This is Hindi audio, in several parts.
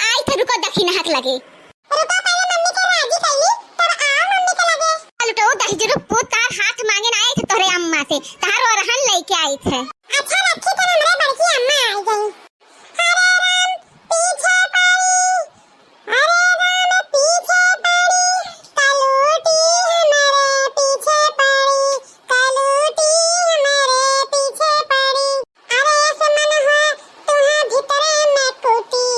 आई थे रुको दखी नहक लगे। रुको पहले मम्मी के राजी कैली तब आओ मम्मी के लगे। लुटो दही जरूर पुतार हाथ मांगे ना आए थे तोरे अम्मा से तार और रहन लेके आई थे। अच्छा रखी तो हमरे बड़की अम्मा आई गई। हरे राम पीछे पड़ी, हरे राम पीछे पड़ी, कलूटी हमारे पीछे पड़ी, कलूटी हमारे पीछे पड़ी। अरे ऐसे मन हो तुम्हें भीतर में कूटी,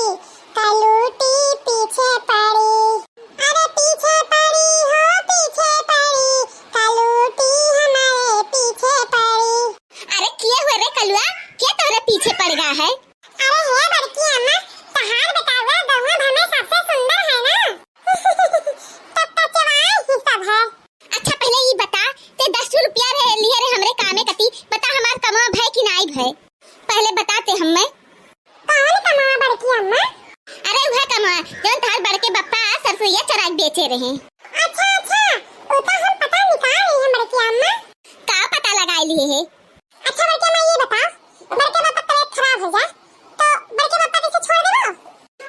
कलूटी पीछे पड़ी। अरे पीछे पड़ी हो पीछे पड़ी, कलूटी हमारे पीछे पड़ी। अरे किए हुए रे कलुआ क्या तोरे पीछे पड़ गया है? अरे हे बड़की अम्मा तहार बतावा गौवा भर में सबसे सुंदर है ना। तब तो चवाई ही सब है। अच्छा पहले ये बता ते 10 रुपया रे लिए रे हमरे कामे कती बता हमार कमा भय कि नाई भय पहले बताते हमें। कौन कमावा बड़की अम्मा? अरे वह कमा जो तार बड़के बप्पा सरसोईया चराग बेचे रहे। अच्छा अच्छा वो तो हम पता निकाल रही हैं बड़की अम्मा। का पता लगा लिए है? अच्छा बड़की अम्मा ये बताओ बड़के पापा तबीयत खराब हो जाए तो बड़के पापा कैसे छोड़ देबो?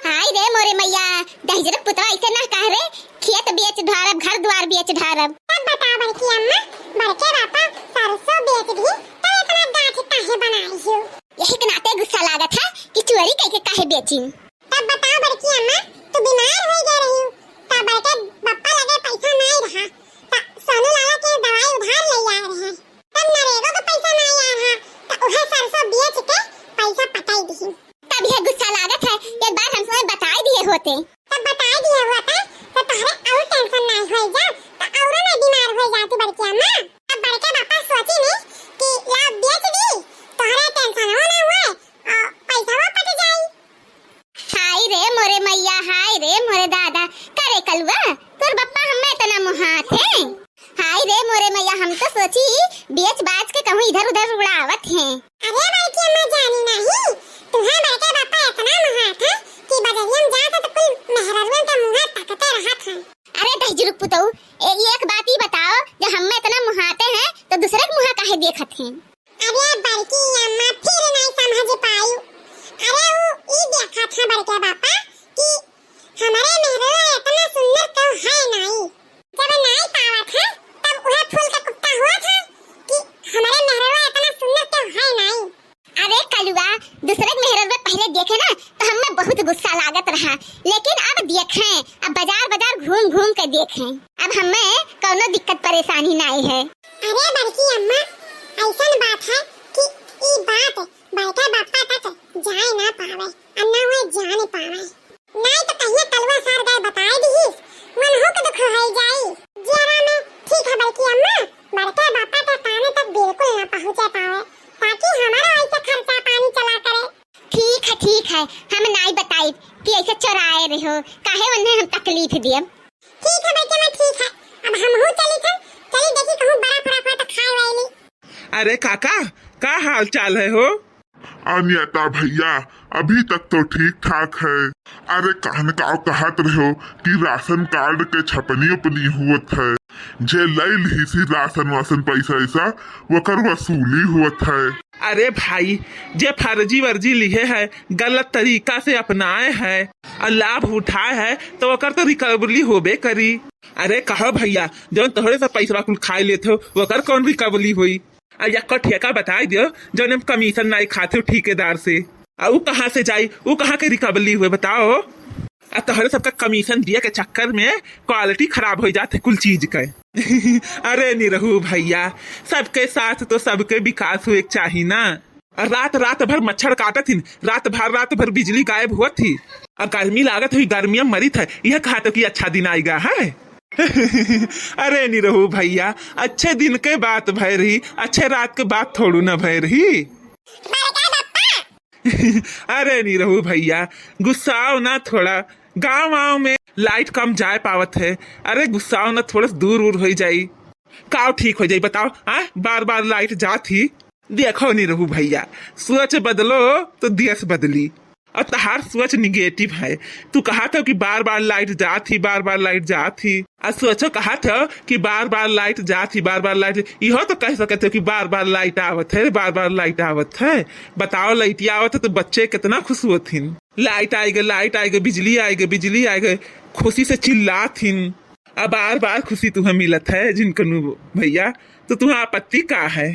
हाय रे मोरे मैया दहजर पुतवा ऐसे ना कह रे खेत बेच ढारब घर द्वार बेच ढारब। तब बताओ बड़की अम्मा बड़के पापा सरसों बेच दी तो इतना गांठ काहे बनाई हो? यही के नाते गुस्सा लागत है कि चोरी करके काहे बेची। तब बताओ बड़की अम्मा तू बीमार हो जा रही तब बड़के बप्पा लगे पैसा नहीं रहा तब सोनू लाला के दवाई उधार ले आ रहे हैं तब नरेगा का पैसा नहीं आ रहा तो उहे सरसों बेच के पैसा पटाई दी। तब यह गुस्सा लागत है एक बार हम तुम्हें बता दिए होते। तब बता दिया हुआ था तो तोहरे और टेंशन नहीं हो जा तो और ना बीमार हो जाती बड़की अम्मा। तब बड़के पापा सोची नहीं कि ला बेच दी तोहरे टेंशन हो ना हुए और पैसा वापस जाई। हाय रे मोरे मैया हाय रे मोरे दादा करे कलुआ तोर बप्पा हमें इतना मुहात है। हाय रे मोरे मैया हम तो सोची बेच बाज के कहूँ इधर उधर उड़ावत हैं। अरे बड़की अम्मा जानी नहीं तुम्हें बड़के पापा इतना मुहात है कि बजरियम जाता तो कुल मेहररुन का मुंह ताकते रहत है। अरे दहजरुक पुतऊ एक बात ही बताओ जब हमें इतना मुहाते हैं तो दूसरे के मुहा काहे देखत हैं? अरे बड़की अम्मा फिर नहीं समझ पाई। अरे वो ई देखा था बड़के पापा कि हमारे मेहररुन इतना सुंदर तो है नहीं जब नहीं पावा था तब वह फूल का कुत्ता हुआ था कि हमारे मेहररुन इतना सुंदर तो है नहीं। अरे कलुआ दूसरे के मेहरर में पहले देखे ना तो हमें बहुत गुस्सा लागत रहा लेकिन अब देखें अब बाजार बाजार घूम घूम के देखें अब हमें कोनो दिक्कत परेशानी नहीं है। अरे बड़की अम्मा ऐसा बात है कि ई बात बड़के बापा तक जाए ना पावे अन्ना हुए जाने पावे नहीं तो कहिए कलवा सार गए बताए दीस मन हो के दुख हो जाई। जरा में ठीक है बड़की अम्मा बड़के बापा के काने तक बिल्कुल ना पहुंचे पावे ताकि हमारा ऐसे खर्चा पानी चला करे। ठीक है हम नहीं बताई कि ऐसे चुराए रहे हो काहे उन्हें हम तकलीफ दिए। ठीक है बड़के मां ठीक है अब हम हो चली देखी कहूं बड़ा फराफा तो खाए वाली। अरे काका का हाल चाल है हो? अनियता भैया अभी तक तो ठीक ठाक है। अरे कहने का कहत रहो कि राशन कार्ड के छपनी अपनी हुत है जे लई ली सी राशन वासन पैसा ऐसा वकर वसूली हुत है। अरे भाई जे फर्जी वर्जी लिए है गलत तरीका से अपनाए है और लाभ उठाए है तो वकर तो रिकवरी होबे करी। अरे कहो भैया जो तोहरे से पैसा कुल खाए लेते हो वकर कौन रिकवरी हुई? या ठेका बता दियो जो ने कमीशन नहीं खाते हो ठेकेदार से वो कहाँ से जाई वो कहाँ के रिकवरी हुए बताओ? तोहरे सबका कमीशन दिया के चक्कर में क्वालिटी खराब हो जाते कुल चीज के। अरे निरहू भैया सबके साथ तो सबके विकास हुए चाहिए ना। रात भर मच्छर काटत थी रात भर बिजली गायब हुआ थी और गर्मी लागत हुई गर्मियां मरी था यह कहा तो कि अच्छा दिन आएगा है। अरे निरहू भैया अच्छे दिन के बात भय रही अच्छे रात के बात थोड़ू न भय रही। अरे निरहू भैया गुस्साओ ना थोड़ा गाँव में लाइट कम जाए पावत है। अरे गुस्साओ ना थोड़ा दूर हो जाई काव ठीक हो जाई बताओ। बार बार लाइट जाती देखो निरहू भैया सोच बदलो तो देश बदली। और तहार सोच निगेटिव है। तू कहा था कि बार बार लाइट जाती, बार बार लाइट जाती। और सोचो कहा था कि बार बार लाइट जाती, बार बार लाइट, यहो तो कह सकते हो कि बार बार लाइट आवत है, बार बार लाइट आवत है। बताओ लाइट आवत है तो बच्चे कितना खुश होथिन। लाइट आएगा, लाइट आएगा, बिजली आएगा, बिजली आएगा, खुशी से चिल्लाथिन। अब बार बार खुशी तुम्हें मिलत है जिनकनु भैया, तो तुम्हें आपत्ति का है?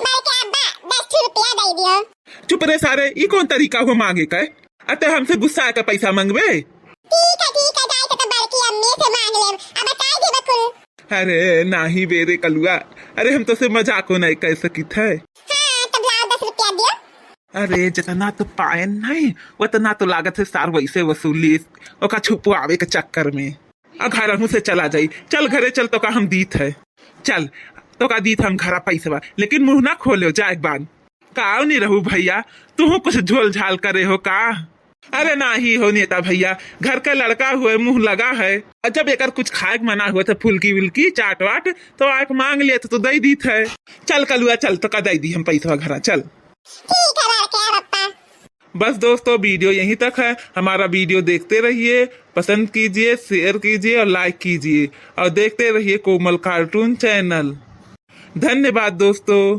बड़के अब्बा 10 रुपया दे दियो। चुप रहे सारे, ई कौन तरीका हुआ मांगे का? अतः हमसे गुस्सा आकर पैसा मांगवे? ठीक है जाए तो बड़की अम्मी से मांग ले। अब बताई दे बकुल। अरे नाही बेरे कलुआ, अरे हम तो से मजाक नहीं कह सकित है। हाँ तब लाओ 10 रुपया दियो। अरे जितना तो पाए नहीं उतना तो लागत है सार वैसे वसूली ओका छुपवावे के चक्कर में। घर मुँह से चला जाई, चल घरे चल, तो का हम दीत है, चल तो का दीत हम घरा पैसा, लेकिन मुंह ना खोलो जा एक बार। काव नहीं रहू भैया, तू कुछ झोल झाल करे हो का? अरे ना ही हो नेता भैया, घर का लड़का हुए मुंह लगा है। और जब एक कुछ खाए मना हुआ था फुल्की विल्की चाट वाट, तो आप मांग लिया तो दे दी थे। चल कलुआ चल, तो का दे दी हम पैसा घरा, चल। ठीक है बड़के पप्पा। बस दोस्तों वीडियो यहीं तक है। हमारा वीडियो देखते रहिए, पसंद कीजिए, शेयर कीजिए और लाइक कीजिए, और देखते रहिए कोमल कार्टून चैनल। धन्यवाद दोस्तों।